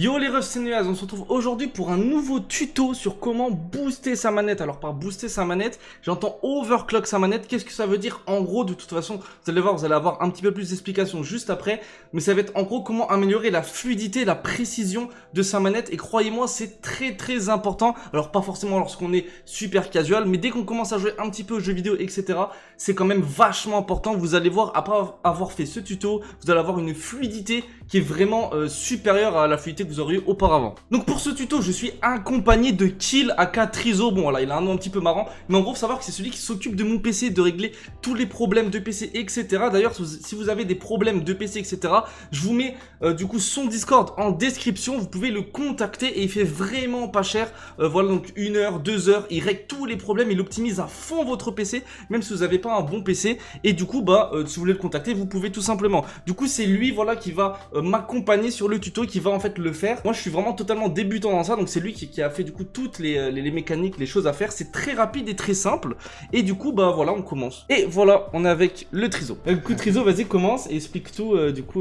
Yo les refs, c'est Nuaz, on se retrouve aujourd'hui pour un nouveau tuto sur comment booster sa manette. Alors par booster sa manette, j'entends overclock sa manette. Qu'est-ce que ça veut dire en gros? De toute façon, vous allez voir, vous allez avoir un petit peu plus d'explications juste après. Mais ça va être en gros comment améliorer la fluidité, la précision de sa manette. Et croyez-moi, c'est très important. Alors pas forcément lorsqu'on est super casual, mais dès qu'on commence à jouer un petit peu aux jeux vidéo, etc. C'est quand même vachement important. Vous allez voir, après avoir fait ce tuto, vous allez avoir une fluidité qui est vraiment supérieure à la fluidité que vous auriez auparavant. Donc pour ce tuto, je suis accompagné de Kill aka Trizo. Bon voilà, il a un nom un petit peu marrant, mais en gros, faut savoir que c'est celui qui s'occupe de mon PC, de régler tous les problèmes de PC, etc. D'ailleurs, si vous avez des problèmes de PC, etc., je vous mets du coup son Discord en description. Vous pouvez le contacter et il fait vraiment pas cher. Voilà, donc 1 heure, 2 heures, il règle tous les problèmes, il optimise à fond votre PC, même si vous n'avez pas un bon PC. Et du coup, si vous voulez le contacter, vous pouvez tout simplement. Du coup, c'est lui, voilà, qui va m'accompagner sur le tuto, qui va en fait le faire. Moi je suis vraiment totalement débutant dans ça, donc c'est lui qui a fait du coup toutes les mécaniques, les choses à faire. C'est très rapide et très simple. Et du coup voilà, on commence. Et voilà, on est avec le Trizo. Du coup Trizo, vas-y, commence et explique tout,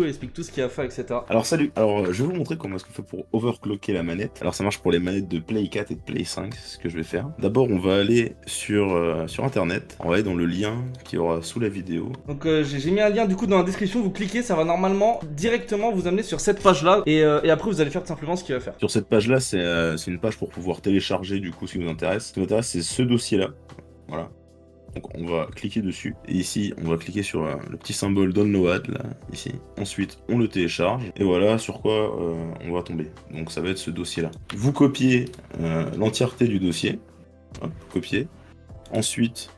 explique tout ce qu'il y a à faire, etc. Alors salut, alors je vais vous montrer comment est-ce qu'on fait pour overclocker la manette. Alors ça marche pour les manettes de Play 4 et de Play 5, c'est ce que je vais faire. D'abord on va aller sur internet, on va aller dans le lien qui aura sous la vidéo. Donc j'ai mis un lien du coup dans la description, vous cliquez, ça va normalement directement vous amener sur cette page là et après vous allez faire tout simplement ce qu'il va faire. Sur cette page là, c'est une page pour pouvoir télécharger du coup ce qui vous intéresse. Ce qui vous intéresse, c'est ce dossier là, voilà. Donc on va cliquer dessus, et ici on va cliquer sur le petit symbole download là, ici. Ensuite on le télécharge, et voilà sur quoi on va tomber. Donc ça va être ce dossier là. Vous copiez l'entièreté du dossier, hop, copier. Ensuite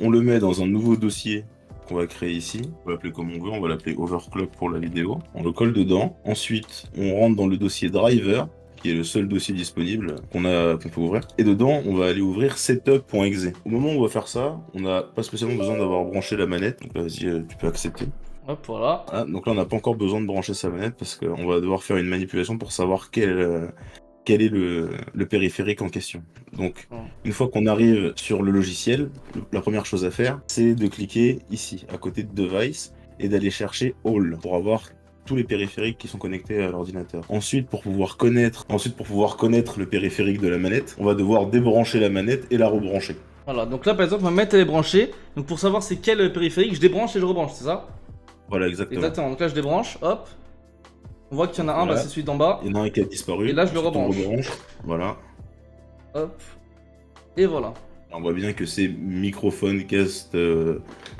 on le met dans un nouveau dossier qu'on va créer ici. On va l'appeler comme on veut, on va l'appeler overclock pour la vidéo. On le colle dedans. Ensuite on rentre dans le dossier driver, qui est le seul dossier disponible qu'on peut ouvrir. Et dedans, on va aller ouvrir setup.exe. Au moment où on va faire ça, on n'a pas spécialement besoin d'avoir branché la manette. Donc là, vas-y, tu peux accepter. Hop, voilà. Ah, donc là, on n'a pas encore besoin de brancher sa manette parce qu'on va devoir faire une manipulation pour savoir quel est le périphérique en question. Donc, une fois qu'on arrive sur le logiciel, la première chose à faire, c'est de cliquer ici, à côté de Device, et d'aller chercher All pour avoir tous les périphériques qui sont connectés à l'ordinateur. Ensuite, pour pouvoir connaître le périphérique de la manette, on va devoir débrancher la manette et la rebrancher. Voilà, donc là par exemple ma manette elle est branchée. Donc pour savoir c'est quel périphérique, je débranche et je rebranche, c'est ça? Voilà, exactement. Exactement, donc là je débranche, hop. On voit qu'il y en a un, voilà. C'est celui d'en bas. Il y en a un qui a disparu. Et là je le rebranche. Voilà. Hop. Et voilà. On voit bien que c'est microphone cast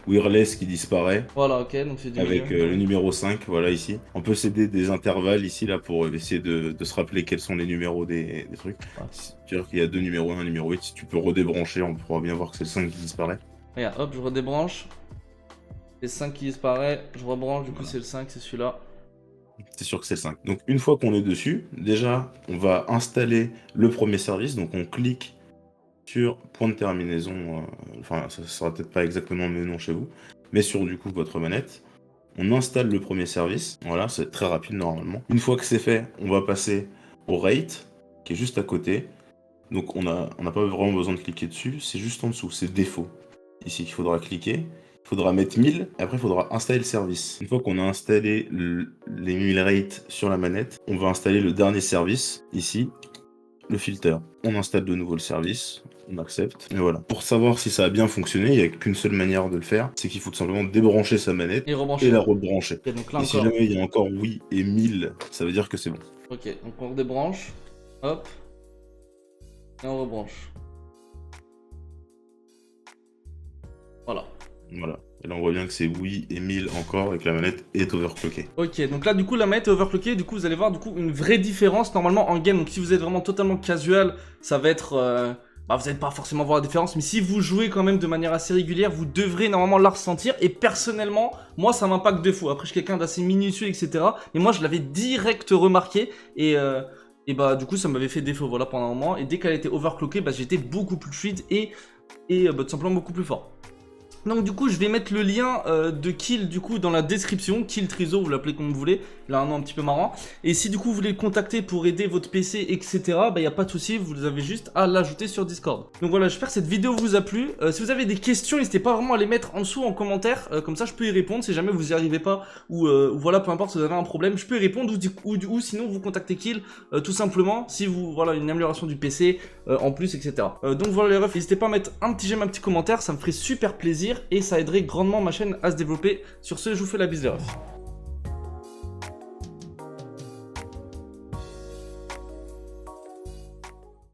wireless qui disparaît. Voilà, ok, donc c'est avec le numéro 5, voilà ici. On peut s'aider des intervalles ici là pour essayer de se rappeler quels sont les numéros des trucs. C'est-à-dire qu'il y a deux numéros 1, un numéro 8. Si tu peux redébrancher, on pourra bien voir que c'est le 5 qui disparaît. Regarde, hop, je redébranche. C'est le 5 qui disparaît, je rebranche, du coup c'est le 5, c'est celui-là. C'est sûr que c'est le 5. Donc une fois qu'on est dessus, déjà on va installer le premier service. Donc on clique sur point de terminaison, enfin ça sera peut-être pas exactement le nom chez vous, mais sur du coup votre manette, on installe le premier service, voilà, c'est très rapide normalement. Une fois que c'est fait, on va passer au rate, qui est juste à côté, donc on n'a pas vraiment besoin de cliquer dessus, c'est juste en dessous, c'est défaut. Ici il faudra cliquer, il faudra mettre 1000, et après il faudra installer le service. Une fois qu'on a installé les 1000 rates sur la manette, on va installer le dernier service, ici, le filter. On installe de nouveau le service, on accepte, et voilà. Pour savoir si ça a bien fonctionné, il n'y a qu'une seule manière de le faire, c'est qu'il faut tout simplement débrancher sa manette et la rebrancher. Okay, donc là, et si jamais il y a encore oui et 1000, ça veut dire que c'est bon. Ok, donc on redébranche, hop, et on rebranche. Voilà. Voilà. Et là on voit bien que c'est oui et 1000 encore et que la manette est overclockée. Ok, donc là du coup la manette est overclockée, du coup vous allez voir du coup une vraie différence normalement en game. Donc si vous êtes vraiment totalement casual, ça va être... vous n'allez pas forcément voir la différence, mais si vous jouez quand même de manière assez régulière, vous devrez normalement la ressentir. Et personnellement, moi ça m'impacte de fou. Après je suis quelqu'un d'assez minutieux, etc. Mais moi je l'avais direct remarqué et du coup ça m'avait fait défaut voilà, pendant un moment. Et dès qu'elle était overclockée, j'étais beaucoup plus fluide et tout simplement beaucoup plus fort. Donc du coup je vais mettre le lien de Kill du coup dans la description, Kill Trizo, vous l'appelez comme vous voulez, il a un nom un petit peu marrant. Et si du coup vous voulez le contacter pour aider votre PC etc, bah y a pas de souci, vous avez juste à l'ajouter sur Discord. Donc voilà, j'espère que cette vidéo vous a plu. Si vous avez des questions, n'hésitez pas vraiment à les mettre en dessous en commentaire, comme ça je peux y répondre si jamais vous y arrivez pas ou voilà, peu importe si vous avez un problème, je peux y répondre ou sinon vous contactez Kill tout simplement si vous voilà une amélioration du PC en plus etc. Donc voilà les refs, n'hésitez pas à mettre un petit j'aime, un petit commentaire, ça me ferait super plaisir et ça aiderait grandement ma chaîne à se développer. Sur ce, je vous fais la bise les refs.